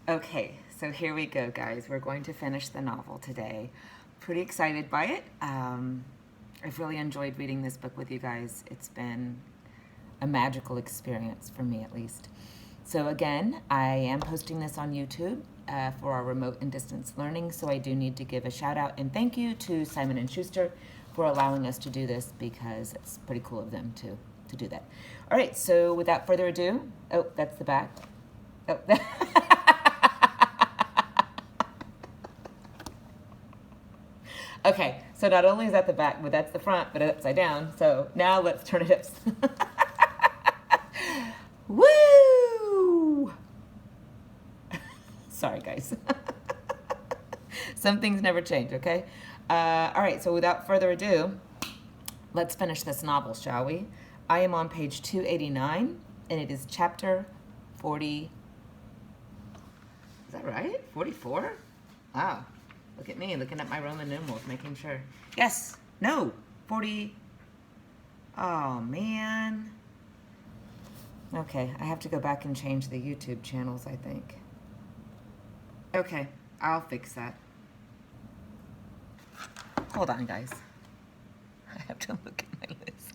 Okay, so here we go, guys. We're going to finish the novel today. Pretty excited by it. I've really enjoyed reading this book with you guys. It's been a magical experience for me, at least. So again, I am posting this on YouTube for our remote and distance learning. So I do need to give a shout out and thank you to Simon and Schuster for allowing us to do this, because it's pretty cool of them to do that. All right, so without further ado, oh, that's the back. Oh, okay, so not only is that the back, but that's the front, but upside down. So now let's turn it up. Woo! Sorry, guys. Some things never change, okay? All right, so without further ado, let's finish this novel, shall we? I am on page 289, and it is chapter 40. Is that right? 44? Wow. Look at me, looking at my Roman numerals, making sure. Yes. No. 40. Oh, man. Okay, I have to go back and change the YouTube channels, I think. Okay, I'll fix that. Hold on, guys. I have to look at my list.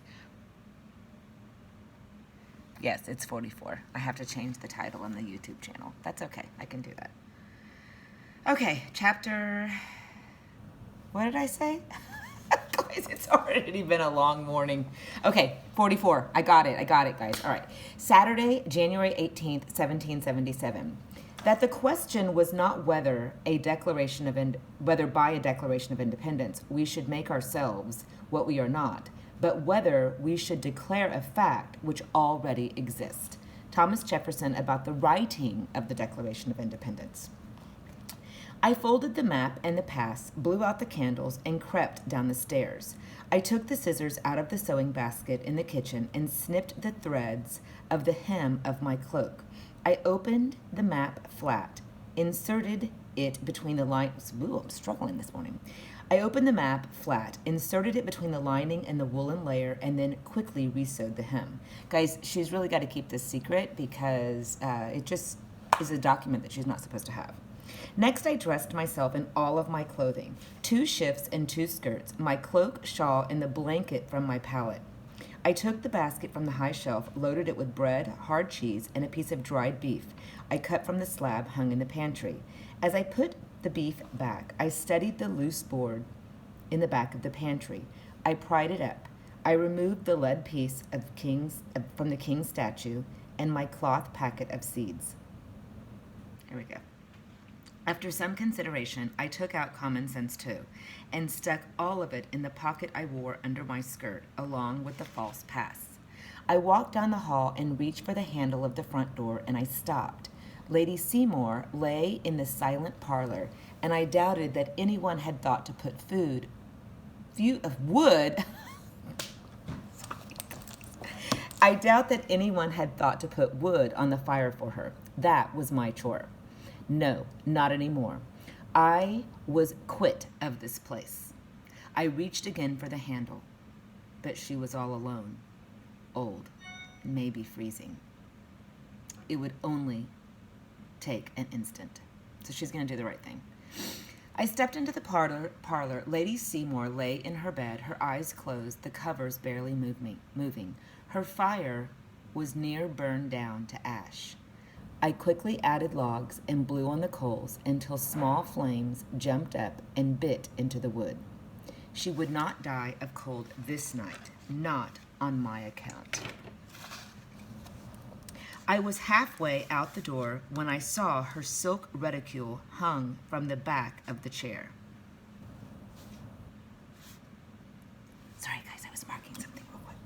Yes, it's 44. I have to change the title on the YouTube channel. That's okay. I can do that. Okay, chapter... What did I say? Guys, it's already been a long morning. Okay, 44. I got it, guys. All right. Saturday, January 18th, 1777. That the question was not whether by a declaration of independence we should make ourselves what we are not, but whether we should declare a fact which already exists. Thomas Jefferson about the writing of the Declaration of Independence. I folded the map and the pass, blew out the candles, and crept down the stairs. I took the scissors out of the sewing basket in the kitchen and snipped the threads of the hem of my cloak. I opened the map flat, inserted it between the lines. Ooh, I'm struggling this morning. I opened the map flat, inserted it between the lining and the woolen layer, and then quickly resewed the hem. Guys, she's really got to keep this secret because it just is a document that she's not supposed to have. Next, I dressed myself in all of my clothing, 2 shifts and 2 skirts, my cloak, shawl, and the blanket from my pallet. I took the basket from the high shelf, loaded it with bread, hard cheese, and a piece of dried beef I cut from the slab hung in the pantry. As I put the beef back, I studied the loose board in the back of the pantry. I pried it up. I removed the lead piece from the king's statue and my cloth packet of seeds. Here we go. After some consideration, I took out common sense too, and stuck all of it in the pocket I wore under my skirt, along with the false pass. I walked down the hall and reached for the handle of the front door, and I stopped. Lady Seymour lay in the silent parlor, and I doubted that anyone had thought to put wood. I doubt that anyone had thought to put wood on the fire for her. That was my chore. No, not anymore. I was quit of this place. I reached again for the handle, but she was all alone, old, maybe freezing. It would only take an instant. So she's going to do the right thing. I stepped into the parlor. Lady Seymour lay in her bed, her eyes closed, the covers barely moving. Her fire was near burned down to ash. I quickly added logs and blew on the coals until small flames jumped up and bit into the wood. She would not die of cold this night, not on my account. I was halfway out the door when I saw her silk reticule hung from the back of the chair. Sorry, guys, I was marking something real quick.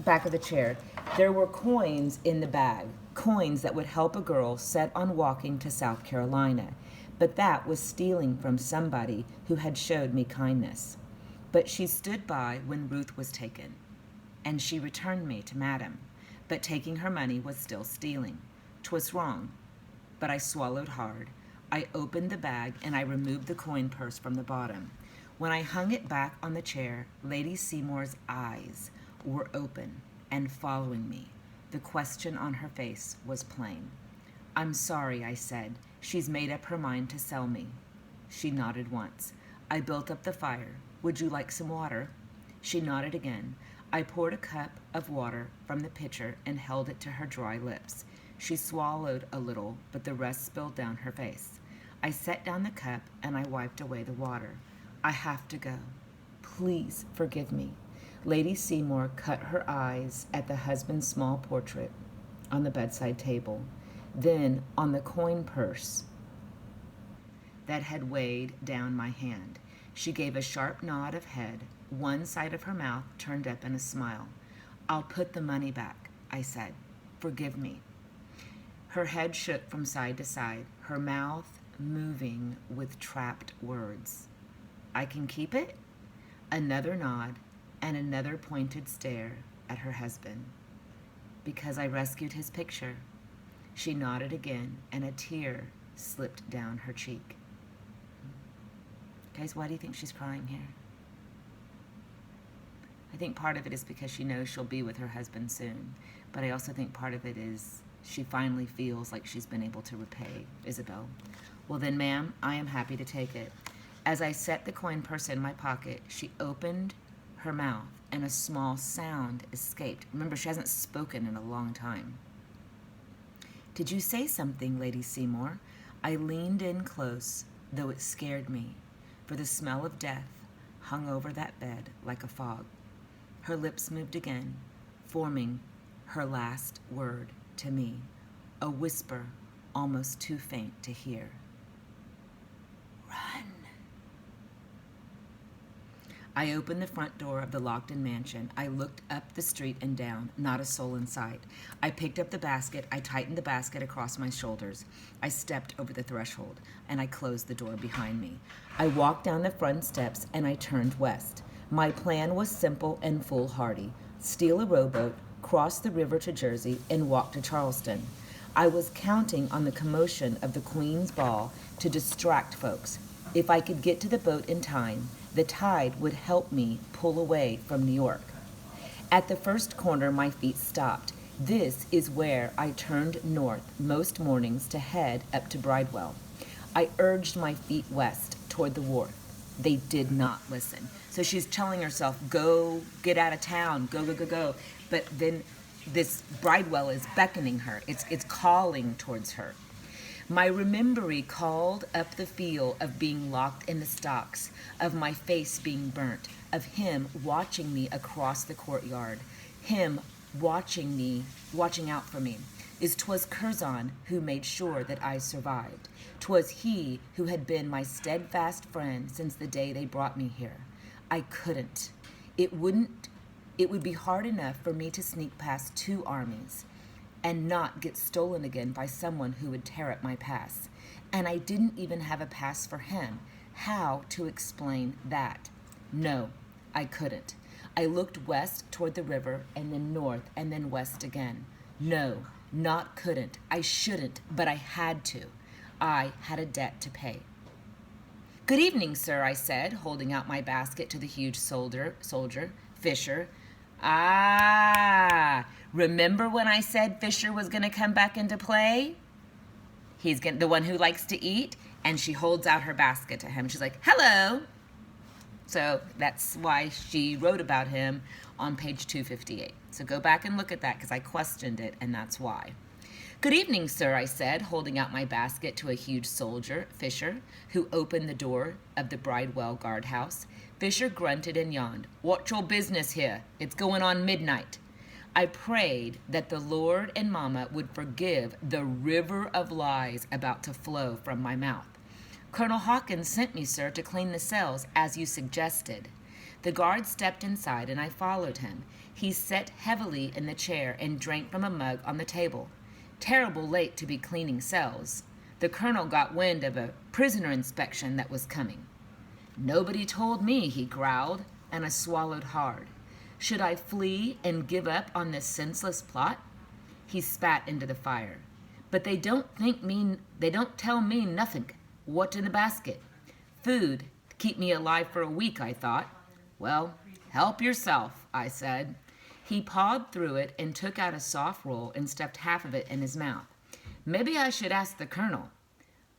Back of the chair. There were coins in the bag. Coins that would help a girl set on walking to South Carolina, but that was stealing from somebody who had showed me kindness. But she stood by when Ruth was taken, and she returned me to Madam, but taking her money was still stealing. 'Twas wrong, but I swallowed hard. I opened the bag and I removed the coin purse from the bottom. When I hung it back on the chair, Lady Seymour's eyes were open and following me. The question on her face was plain. I'm sorry, I said. She's made up her mind to sell me. She nodded once. I built up the fire. Would you like some water? She nodded again. I poured a cup of water from the pitcher and held it to her dry lips. She swallowed a little, but the rest spilled down her face. I set down the cup and I wiped away the water. I have to go. Please forgive me. Lady Seymour cut her eyes at the husband's small portrait on the bedside table, then on the coin purse that had weighed down my hand. She gave a sharp nod of head. One side of her mouth turned up in a smile. I'll put the money back, I said. Forgive me. Her head shook from side to side, her mouth moving with trapped words. I can keep it? Another nod and another pointed stare at her husband. Because I rescued his picture. She nodded again, and a tear slipped down her cheek. Guys, why do you think she's crying here? I think part of it is because she knows she'll be with her husband soon, but I also think part of it is she finally feels like she's been able to repay Isabel. Well then, ma'am, I am happy to take it. As I set the coin purse in my pocket, she opened her mouth and a small sound escaped. Remember, she hasn't spoken in a long time. Did you say something, Lady Seymour? I leaned in close, though it scared me, for the smell of death hung over that bed like a fog. Her lips moved again, forming her last word to me, a whisper almost too faint to hear. Run. I opened the front door of the locked-in mansion. I looked up the street and down, not a soul in sight. I picked up the basket. I tightened the basket across my shoulders. I stepped over the threshold, and I closed the door behind me. I walked down the front steps, and I turned west. My plan was simple and foolhardy. Steal a rowboat, cross the river to Jersey, and walk to Charleston. I was counting on the commotion of the Queen's Ball to distract folks. If I could get to the boat in time, the tide would help me pull away from New York. At the first corner, my feet stopped. This is where I turned north most mornings to head up to Bridewell. I urged my feet west toward the wharf. They did not listen. So she's telling herself, go, get out of town, go, go, go, go. But then this Bridewell is beckoning her. It's calling towards her. My remembery called up the feel of being locked in the stocks, of my face being burnt, of him watching me across the courtyard, him watching out for me. 'Twas Curzon who made sure that I survived. 'Twas he who had been my steadfast friend since the day they brought me here. I couldn't. It would be hard enough for me to sneak past 2 armies and not get stolen again by someone who would tear up my pass. And I didn't even have a pass for him. How to explain that? No, I couldn't. I looked west toward the river and then north and then west again. No, not couldn't. I shouldn't, but I had to. I had a debt to pay. Good evening, sir, I said, holding out my basket to the huge soldier, Fisher. Ah, remember when I said Fisher was going to come back into play? He's the one who likes to eat, and she holds out her basket to him. She's like, hello. So that's why she wrote about him on page 258. So go back and look at that because I questioned it, and that's why. Good evening, sir, I said, holding out my basket to a huge soldier, Fisher, who opened the door of the Bridewell guardhouse. Fisher grunted and yawned. What's your business here? It's going on midnight. I prayed that the Lord and Mama would forgive the river of lies about to flow from my mouth. Colonel Hawkins sent me, sir, to clean the cells, as you suggested. The guard stepped inside, and I followed him. He sat heavily in the chair and drank from a mug on the table. Terrible late to be cleaning cells. The colonel got wind of a prisoner inspection that was coming. Nobody told me, he growled, and I swallowed hard. Should I flee and give up on this senseless plot? He spat into the fire. But they don't tell me nothing. What in the basket? Food to keep me alive for a week, I thought. Well, help yourself, I said. He pawed through it and took out a soft roll and stuffed half of it in his mouth. Maybe I should ask the colonel.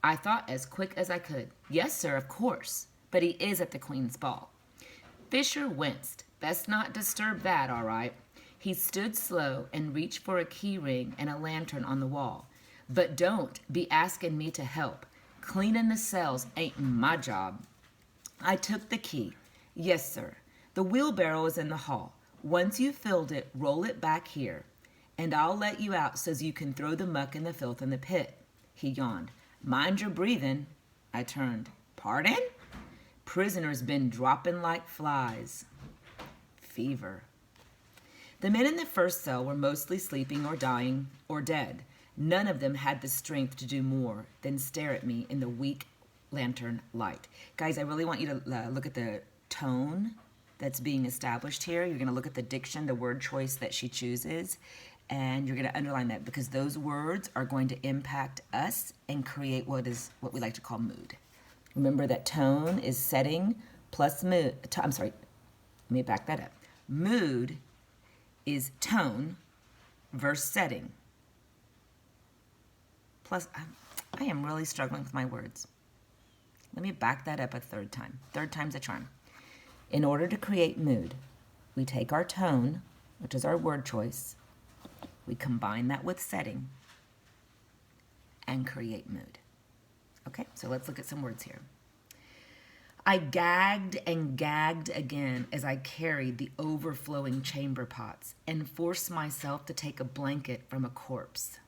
I thought as quick as I could. Yes, sir, of course. But he is at the Queen's ball. Fisher winced. Best not disturb that, all right. He stood slow and reached for a key ring and a lantern on the wall. But don't be asking me to help. Cleaning the cells ain't my job. I took the key. Yes, sir. The wheelbarrow is in the hall. Once you've filled it, roll it back here. And I'll let you out so's you can throw the muck and the filth in the pit. He yawned. Mind your breathing. I turned. Pardon? Prisoners been dropping like flies. Fever. The men in the first cell were mostly sleeping or dying or dead. None of them had the strength to do more than stare at me in the weak lantern light. Guys, I really want you to look at the tone that's being established here. You're going to look at the diction, the word choice that she chooses, and you're going to underline that because those words are going to impact us and create what we like to call mood. Remember that tone is setting plus mood. Let me back that up. Mood is tone versus setting. Plus, I am really struggling with my words. Let me back that up a third time. Third time's a charm. In order to create mood, we take our tone, which is our word choice, we combine that with setting, and create mood. Okay, so let's look at some words here. I gagged and gagged again as I carried the overflowing chamber pots and forced myself to take a blanket from a corpse.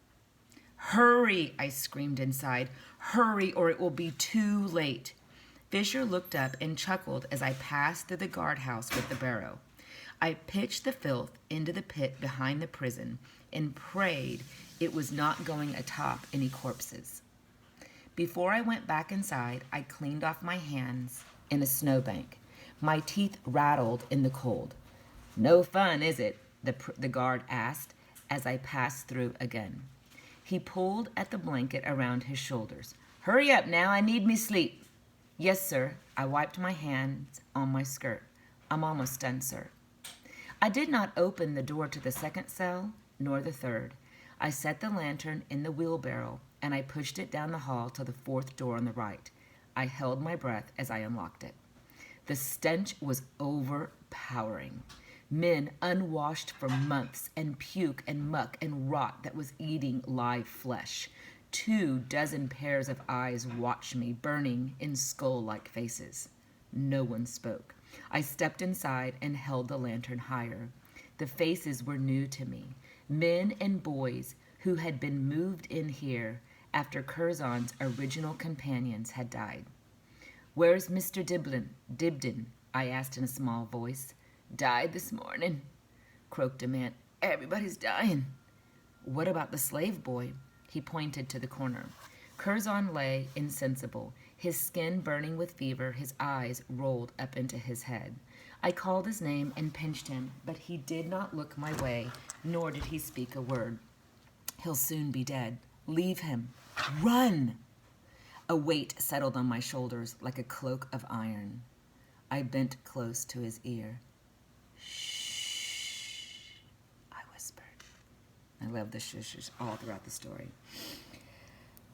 Hurry, I screamed inside. Hurry, or it will be too late. Fisher looked up and chuckled as I passed through the guardhouse with the barrow. I pitched the filth into the pit behind the prison and prayed it was not going atop any corpses. Before I went back inside, I cleaned off my hands in a snowbank. My teeth rattled in the cold. No fun, is it? The guard asked as I passed through again. He pulled at the blanket around his shoulders. Hurry up now, I need me sleep. Yes, sir. I wiped my hands on my skirt. I'm almost done, sir. I did not open the door to the second cell, nor the third. I set the lantern in the wheelbarrow, and I pushed it down the hall to the fourth door on the right. I held my breath as I unlocked it. The stench was overpowering. Men unwashed for months, and puke and muck and rot that was eating live flesh. 24 pairs of eyes watched me, burning in skull-like faces. No one spoke. I stepped inside and held the lantern higher. The faces were new to me. Men and boys who had been moved in here after Curzon's original companions had died. Where's Mr. Dibdin? I asked in a small voice. Died this morning, croaked a man. Everybody's dying. What about the slave boy? He pointed to the corner. Curzon lay insensible, his skin burning with fever, his eyes rolled up into his head. I called his name and pinched him, but he did not look my way, nor did he speak a word. He'll soon be dead. Leave him. Run! A weight settled on my shoulders like a cloak of iron. I bent close to his ear. Shh, I whispered. I love the shushes all throughout the story.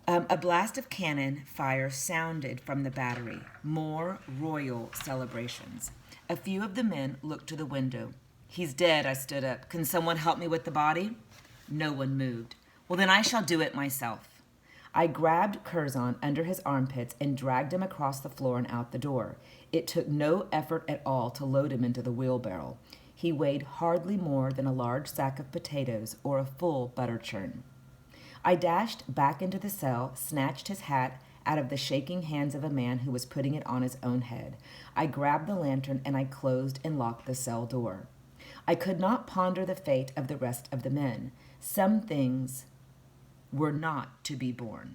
A blast of cannon fire sounded from the battery. More royal celebrations. A few of the men looked to the window. He's dead, I stood up. Can someone help me with the body? No one moved. Well, then I shall do it myself. I grabbed Curzon under his armpits and dragged him across the floor and out the door. It took no effort at all to load him into the wheelbarrow. He weighed hardly more than a large sack of potatoes or a full butter churn. I dashed back into the cell, snatched his hat out of the shaking hands of a man who was putting it on his own head. I grabbed the lantern and I closed and locked the cell door. I could not ponder the fate of the rest of the men. Some things were not to be borne.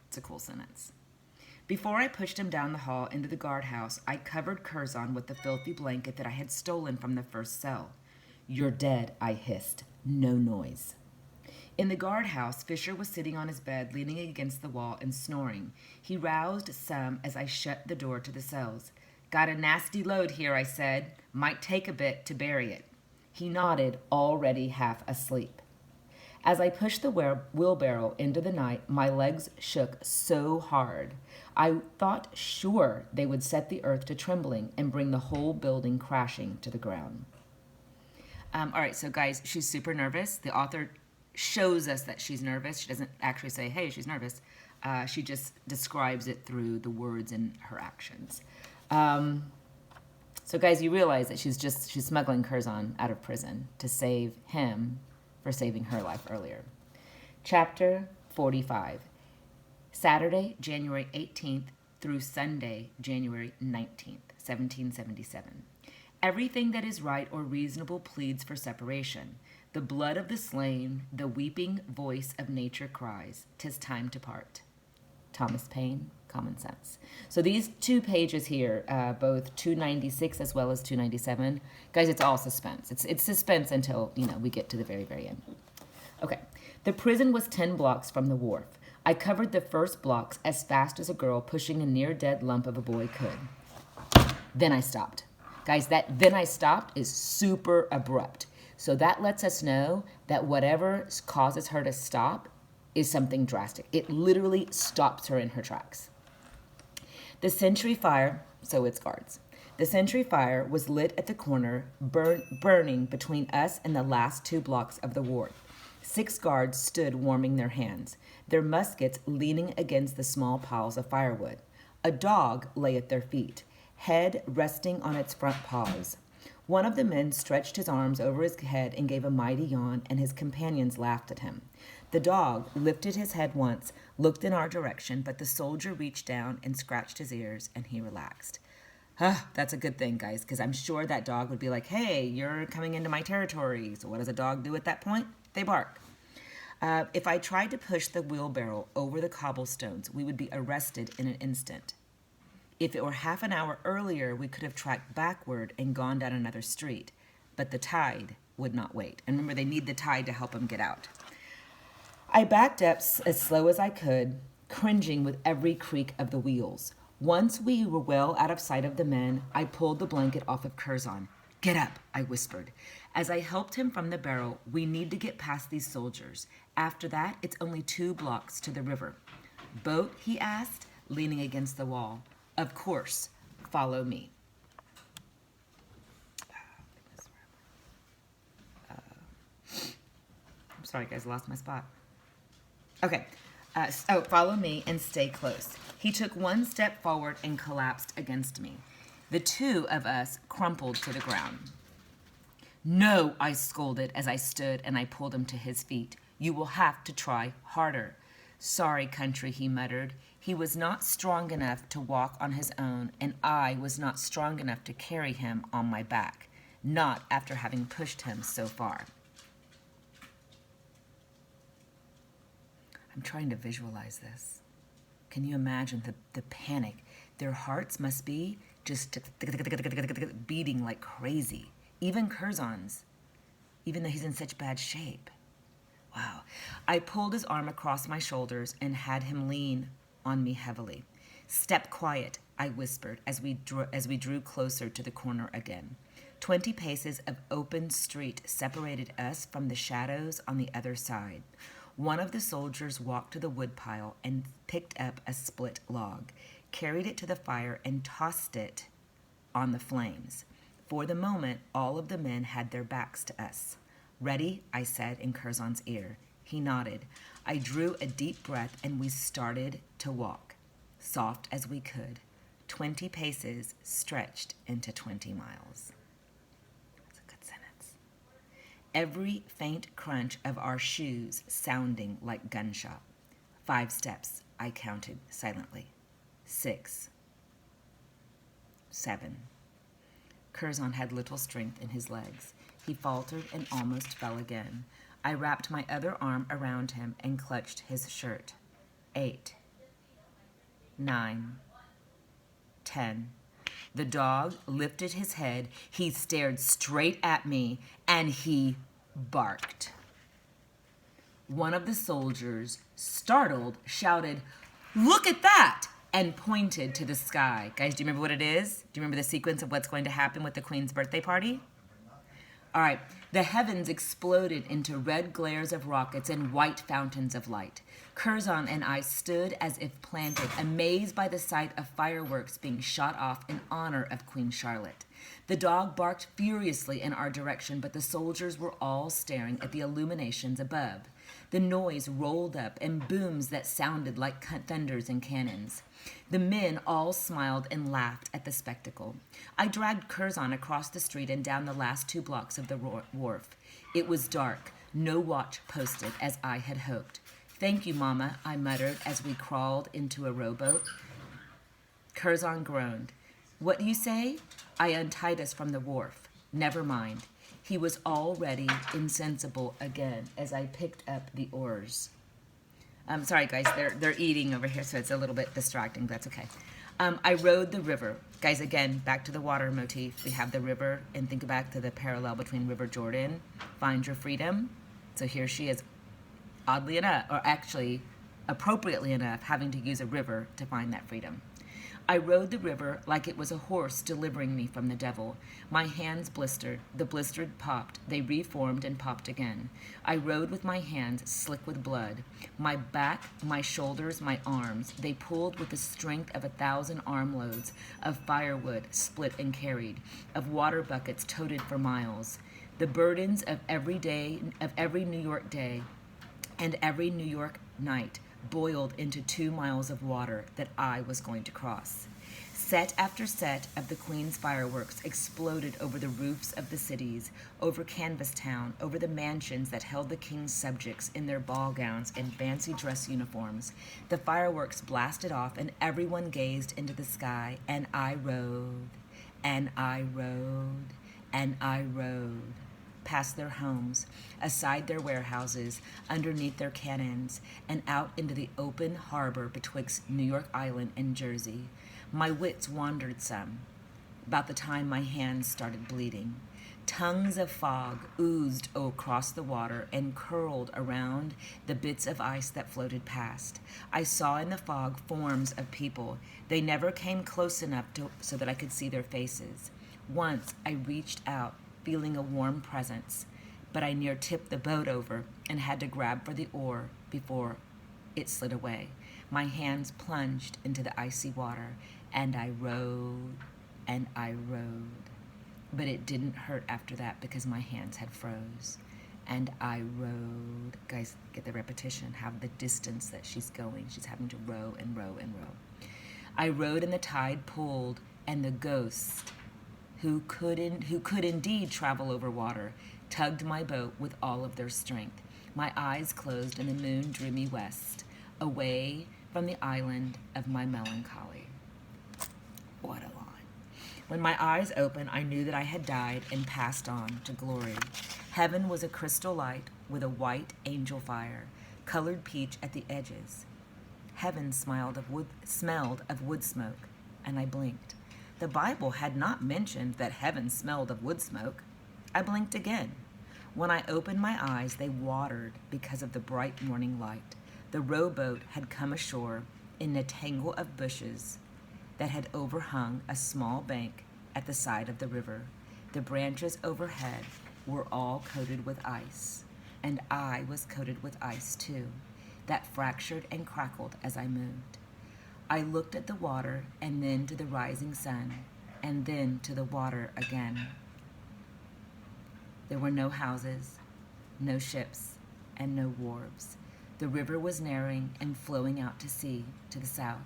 It's a cool sentence. Before I pushed him down the hall into the guardhouse, I covered Curzon with the filthy blanket that I had stolen from the first cell. You're dead, I hissed. No noise. In the guardhouse, Fisher was sitting on his bed, leaning against the wall and snoring. He roused some as I shut the door to the cells. Got a nasty load here, I said. Might take a bit to bury it. He nodded, already half asleep. As I pushed the wheelbarrow into the night, my legs shook so hard. I thought sure they would set the earth to trembling and bring the whole building crashing to the ground. All right, so guys, she's super nervous. The author shows us that she's nervous. She doesn't actually say, hey, she's nervous. She just describes it through the words and her actions. So guys, you realize that she's smuggling Curzon out of prison to save him for saving her life earlier. Chapter 45. Saturday, January 18th through Sunday, January 19th, 1777. Everything that is right or reasonable pleads for separation. The blood of the slain, the weeping voice of nature cries, 'tis time to part. Thomas Paine, Common Sense. So these 2 pages here, both 296 as well as 297, guys, it's all suspense. It's suspense until, we get to the very, very end. Okay. The prison was 10 blocks from the wharf. I covered the first blocks as fast as a girl pushing a near-dead lump of a boy could. Then I stopped. Guys, that then I stopped is super abrupt. So that lets us know that whatever causes her to stop is something drastic. It literally stops her in her tracks. The sentry fire, so it's guards. The sentry fire was lit at the corner, burning between us and the last 2 blocks of the ward. 6 guards stood warming their hands, their muskets leaning against the small piles of firewood. A dog lay at their feet, head resting on its front paws. One of the men stretched his arms over his head and gave a mighty yawn, and his companions laughed at him. The dog lifted his head once, looked in our direction, but the soldier reached down and scratched his ears, and he relaxed. That's a good thing, guys, because I'm sure that dog would be like, hey, you're coming into my territory. So what does a dog do at that point? They bark. If I tried to push the wheelbarrow over the cobblestones, we would be arrested in an instant. If it were half an hour earlier, we could have tracked backward and gone down another street, but the tide would not wait. And remember, they need the tide to help them get out. I backed up as slow as I could, cringing with every creak of the wheels. Once we were well out of sight of the men, I pulled the blanket off of Curzon. Get up, I whispered. As I helped him from the barrel, we need to get past these soldiers. After that, it's only 2 blocks to the river. Boat, he asked, leaning against the wall. Of course, follow me. I'm sorry, guys, I lost my spot. Okay, follow me and stay close. He took 1 step forward and collapsed against me. The 2 of us crumpled to the ground. No, I scolded as I stood and I pulled him to his feet. You will have to try harder. Sorry, country, he muttered. He was not strong enough to walk on his own, and I was not strong enough to carry him on my back, not after having pushed him so far. I'm trying to visualize this. Can you imagine the panic? Their hearts must be just beating like crazy. Even Curzon's, even though he's in such bad shape. Wow. I pulled his arm across my shoulders and had him lean on me heavily. Step quiet, I whispered as we drew closer to the corner again. 20 paces of open street separated us from the shadows on the other side. One of the soldiers walked to the woodpile and picked up a split log, carried it to the fire, and tossed it on the flames. For the moment, all of the men had their backs to us. Ready, I said in Curzon's ear. He nodded. I drew a deep breath and we started to walk, soft as we could. 20 paces stretched into 20 miles. That's a good sentence. Every faint crunch of our shoes sounding like gunshot. 5 steps, I counted silently. 6. 7. Curzon had little strength in his legs. He faltered and almost fell again. I wrapped my other arm around him and clutched his shirt. 8. 9. 10. The dog lifted his head. He stared straight at me, and he barked. One of the soldiers, startled, shouted, "Look at that!" and pointed to the sky. Guys, do you remember what it is? Do you remember the sequence of what's going to happen with the Queen's birthday party? All right, The heavens exploded into red glares of rockets and white fountains of light. Curzon and I stood as if planted, amazed by the sight of fireworks being shot off in honor of Queen Charlotte. The dog barked furiously in our direction, but the soldiers were all staring at the illuminations above. The noise rolled up in booms that sounded like thunders and cannons. The men all smiled and laughed at the spectacle. I dragged Curzon across the street and down the last 2 blocks of the wharf. It was dark, no watch posted, as I had hoped. "Thank you, Mama," I muttered as we crawled into a rowboat. Curzon groaned. "What do you say?" I untied us from the wharf. Never mind. He was already insensible again as I picked up the oars. Sorry, guys, they're eating over here, so it's a little bit distracting, but that's okay. I rode the river. Guys, again, back to the water motif. We have the river, and think back to the parallel between River Jordan. Find your freedom. So here she is, oddly enough, or actually appropriately enough, having to use a river to find that freedom. I rode the river like it was a horse delivering me from the devil. My hands blistered. The blistered popped. They reformed and popped again. I rode with my hands slick with blood. My back, my shoulders, my arms, they pulled with the strength of 1,000 armloads of firewood split and carried, of water buckets toted for miles. The burdens of every day, of every New York day and every New York night boiled into 2 miles of water that I was going to cross. Set after set of the Queen's fireworks exploded over the roofs of the cities, over Canvastown, over the mansions that held the King's subjects in their ball gowns and fancy dress uniforms. The fireworks blasted off, and everyone gazed into the sky, and I rode, and I rode, and I rode. Past their homes, aside their warehouses, underneath their cannons, and out into the open harbor betwixt New York Island and Jersey. My wits wandered some. About the time my hands started bleeding, tongues of fog oozed across the water and curled around the bits of ice that floated past. I saw in the fog forms of people. They never came close enough so that I could see their faces. Once I reached out, feeling a warm presence, but I near tipped the boat over and had to grab for the oar before it slid away. My hands plunged into the icy water, and I rode, and I rode. But it didn't hurt after that because my hands had froze. And I rode. Guys, get the repetition, have the distance that she's going. She's having to row and row and row. I rode and the tide pulled, and the ghost, who could indeed travel over water, tugged my boat with all of their strength. My eyes closed and the moon drew me west, away from the island of my melancholy. What a line. When my eyes opened, I knew that I had died and passed on to glory. Heaven was a crystal light with a white angel fire, colored peach at the edges. Heaven smelled of wood smoke, and I blinked. The Bible had not mentioned that heaven smelled of wood smoke. I blinked again. When I opened my eyes, they watered because of the bright morning light. The rowboat had come ashore in a tangle of bushes that had overhung a small bank at the side of the river. The branches overhead were all coated with ice, and I was coated with ice too, that fractured and crackled as I moved. I looked at the water and then to the rising sun, and then to the water again. There were no houses, no ships, and no wharves. The river was narrowing and flowing out to sea, to the south.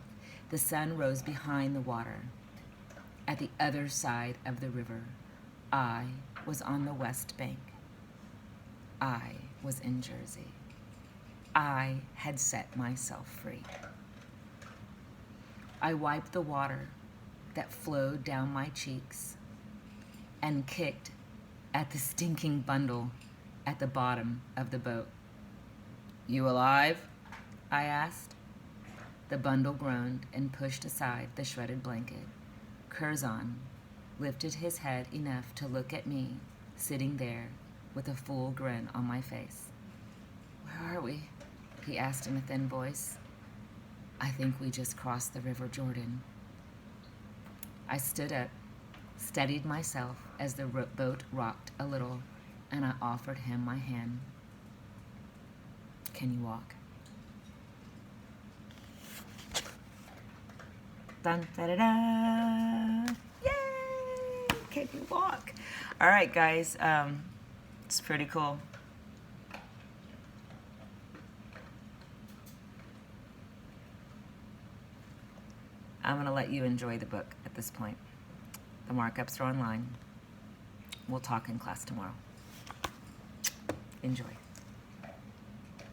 The sun rose behind the water. At the other side of the river, I was on the west bank. I was in Jersey. I had set myself free. I wiped the water that flowed down my cheeks and kicked at the stinking bundle at the bottom of the boat. "You alive?" I asked. The bundle groaned and pushed aside the shredded blanket. Curzon lifted his head enough to look at me, sitting there with a full grin on my face. "Where are we?" he asked in a thin voice. "I think we just crossed the River Jordan." I stood up, steadied myself as the boat rocked a little, and I offered him my hand. Can you walk? Dun, da, da, da. Yay! Can you walk? All right, guys. It's pretty cool. I'm going to let you enjoy the book at this point. The markups are online. We'll talk in class tomorrow. Enjoy.